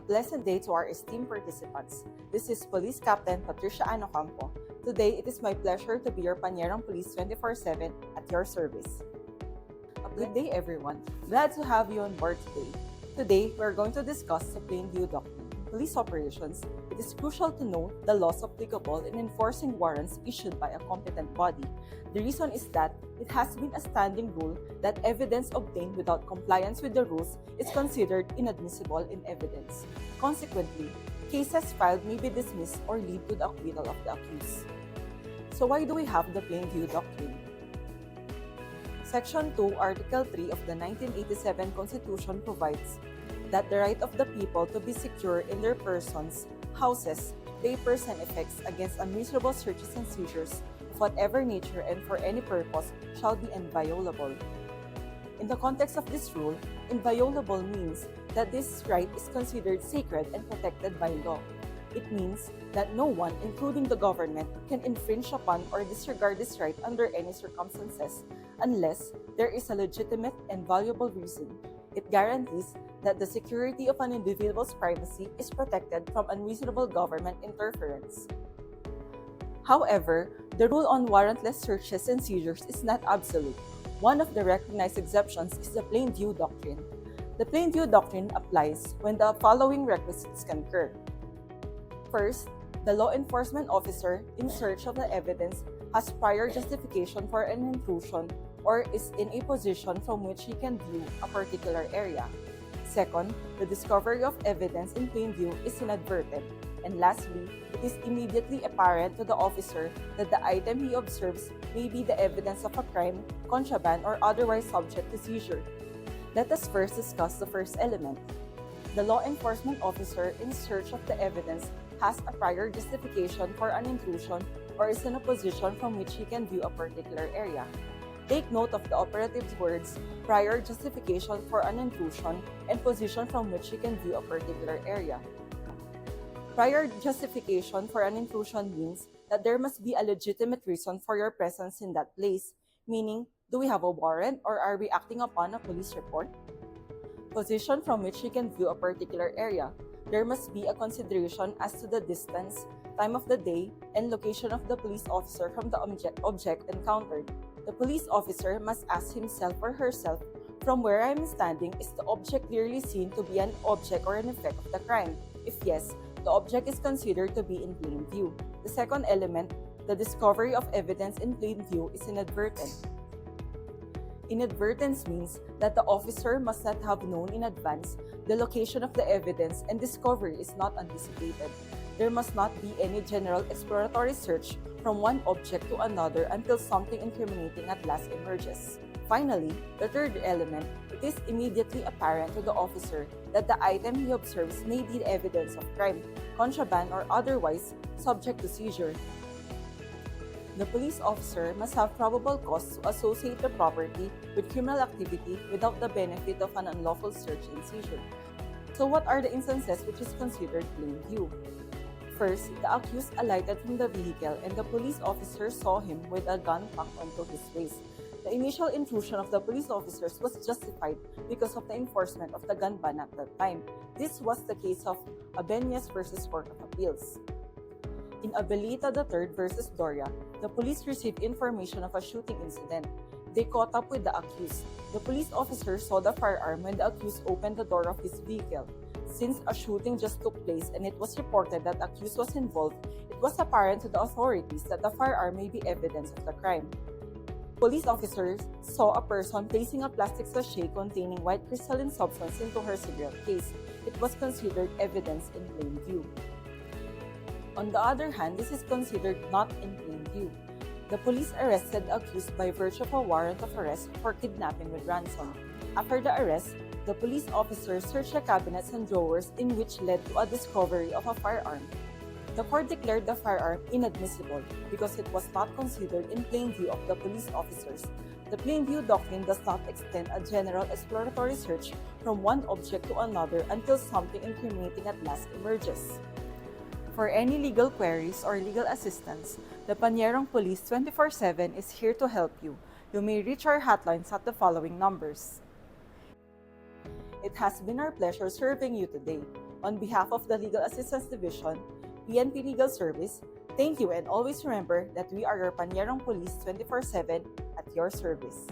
pleasant day to our esteemed participants. This is Police Captain Patricia Anocampo. Today, it is my pleasure to be your Panyerang Police 24/7 at your service. A good day, everyone. Glad to have you on board today. Today, we are going to discuss the Plainview Doctrine. In police operations, it is crucial to know the laws applicable in enforcing warrants issued by a competent body. The reason is that it has been a standing rule that evidence obtained without compliance with the rules is considered inadmissible in evidence. Consequently, cases filed may be dismissed or lead to the acquittal of the accused. So why do we have the Plainview Doctrine? Section 2, Article 3 of the 1987 Constitution provides that the right of the people to be secure in their persons, houses, papers, and effects against unreasonable searches and seizures of whatever nature and for any purpose shall be inviolable. In the context of this rule, inviolable means that this right is considered sacred and protected by law. It means that no one, including the government, can infringe upon or disregard this right under any circumstances unless there is a legitimate and valuable reason. It guarantees that the security of an individual's privacy is protected from unreasonable government interference. However, the rule on warrantless searches and seizures is not absolute. One of the recognized exceptions is the Plainview Doctrine. The Plainview Doctrine applies when the following requisites concur. First, the law enforcement officer in search of the evidence has prior justification for an intrusion or is in a position from which he can view a particular area. Second, the discovery of evidence in plain view is inadvertent. And lastly, it is immediately apparent to the officer that the item he observes may be the evidence of a crime, contraband, or otherwise subject to seizure. Let us first discuss the first element. The law enforcement officer in search of the evidence has a prior justification for an intrusion or is in a position from which he can view a particular area. Take note of the operative words prior justification for an intrusion and position from which he can view a particular area. Prior justification for an intrusion means that there must be a legitimate reason for your presence in that place, meaning, do we have a warrant or are we acting upon a police report? Position from which he can view a particular area. There must be a consideration as to the distance, time of the day, and location of the police officer from the object encountered. The police officer must ask himself or herself, from where I am standing, is the object clearly seen to be an object or an effect of the crime? If yes, the object is considered to be in plain view. The second element, the discovery of evidence in plain view, is inadvertent. Inadvertence means that the officer must not have known in advance the location of the evidence and discovery is not anticipated. There must not be any general exploratory search from one object to another until something incriminating at last emerges. Finally, the third element, it is immediately apparent to the officer that the item he observes may be evidence of crime, contraband, or otherwise subject to seizure. The police officer must have probable cause to associate the property with criminal activity without the benefit of an unlawful search and seizure. So what are the instances which is considered plain view? First, the accused alighted from the vehicle and the police officer saw him with a gun packed onto his waist. The initial intrusion of the police officers was justified because of the enforcement of the gun ban at that time. This was the case of Abeñez versus Court of Appeals. In Abelita III versus Doria, the police received information of a shooting incident. They caught up with the accused. The police officer saw the firearm when the accused opened the door of his vehicle. Since a shooting just took place and it was reported that the accused was involved, it was apparent to the authorities that the firearm may be evidence of the crime. Police officers saw a person placing a plastic sachet containing white crystalline substance into her cigarette case. It was considered evidence in plain view. On the other hand, this is considered not in plain view. The police arrested the accused by virtue of a warrant of arrest for kidnapping with ransom. After the arrest, the police officers searched the cabinets and drawers in which led to a discovery of a firearm. The court declared the firearm inadmissible because it was not considered in plain view of the police officers. The plain view doctrine does not extend a general exploratory search from one object to another until something incriminating at last emerges. For any legal queries or legal assistance, the Panyerang Police 24/7 is here to help you. You may reach our hotlines at the following numbers. It has been our pleasure serving you today. On behalf of the Legal Assistance Division, PNP Legal Service, thank you, and always remember that we are your Panyerong Police 24/7 at your service.